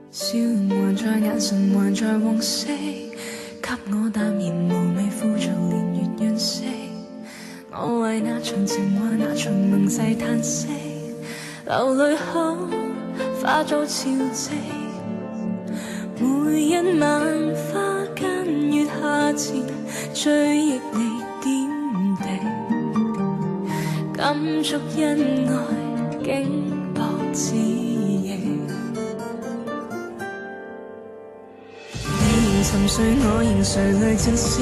笑容還在，眼神還在往昔，給我淡然無味枯燥年月惋惜。我為那場情話那場盟誓嘆息，流淚後化作潮汐。每一晚花間月下前，追憶你點滴，感觸恩愛竟薄似翼。沉睡我仍垂淚至死，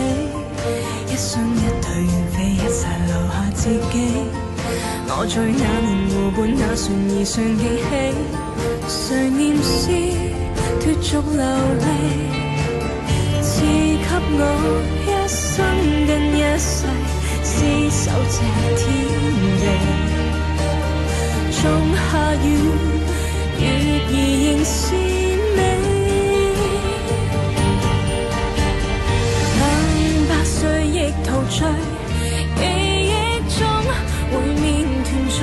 一雙一對如飛一齊留下自己。我在那年湖畔那船兒上記起，誰念是脫俗流離，賜給我一生跟一世廝守這天地。仲夏雨月兒仍是美，亦陶醉，記憶中會面團聚。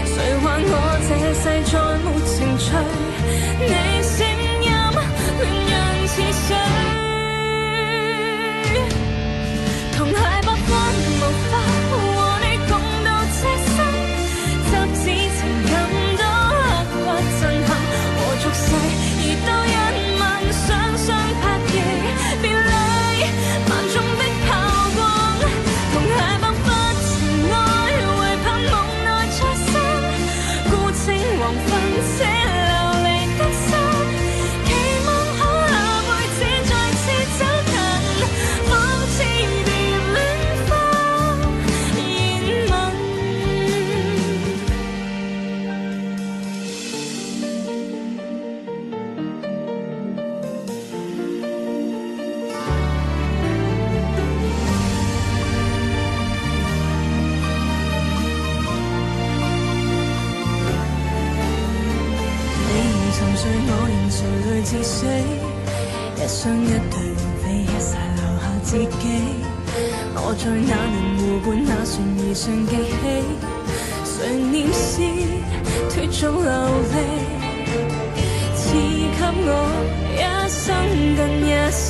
誰話我這世再沒情趣？你聲音戀人似水，同偕百分無法和你共度這生，執子情感都刻骨震撼和俗世，而都因夢想相拍翼別離。萬眾的炮光，同偕百分情愛，唯盼夢內再生。孤清黃昏，這流離的心，期望可下輩子再次走近，仿似蝶戀花熱吻。我仍垂淚至死，一雙一對飛一齊留下自己。我在那年湖畔那船兒上記起，誰念是脫俗流離，賜給我一生跟一世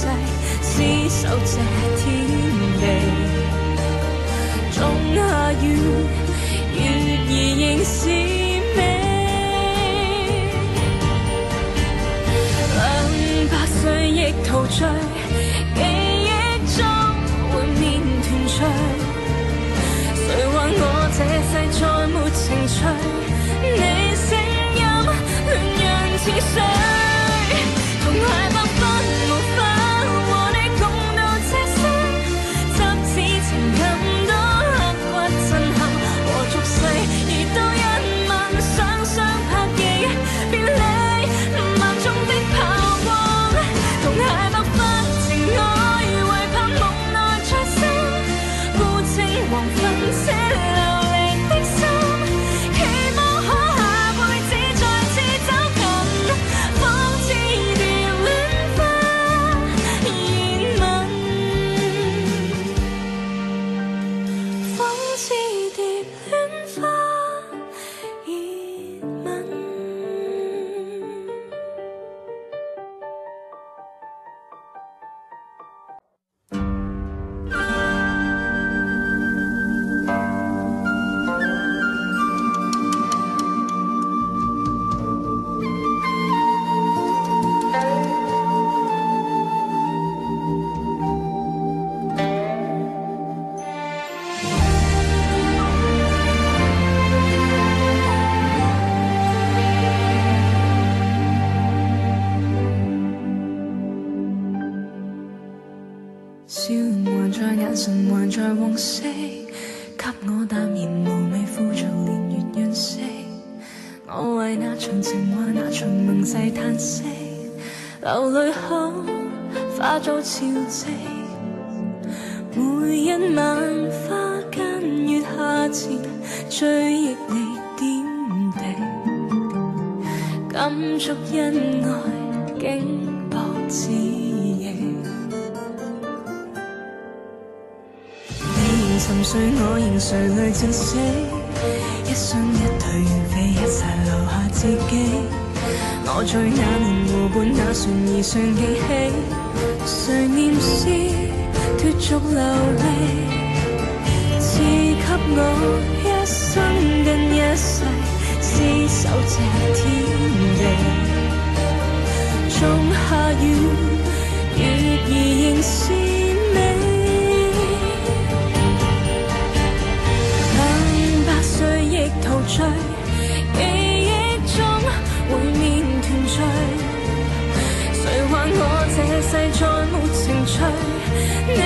廝守這天地。仲夏雨月兒仍是美，歲亦陶醉，記憶中會面團聚。誰話我這世再沒情趣？你聲音戀人似水，同偕百分無法和你共度這生，執子情感都刻骨震撼和俗世，而都因夢想相拍翼別離。萬眾的炮光，同偕百分情愛，唯盼夢內再生。孤清黃昏，這流離的心，期望可下輩子再次走近，仿似蝶戀花熱吻，仿似蝶戀花熱吻。笑容還在，眼神還在往昔，給我淡然無味枯燥年月惋惜。我為那場情話那場盟誓嘆息，流淚後化作潮汐。每一晚花間月下前，追憶你點滴，感觸恩愛竟薄似翼。沉睡我仍垂淚至死，一雙一對如飛一齊留下自己。我我在那年湖畔那船兒上記起，誰念是脫俗流離，賜給我一生跟一世廝守這天地。仲夏雨，月兒仍是美。28歲亦陶醉，記憶中會面團聚。誰話我這世再沒情趣？你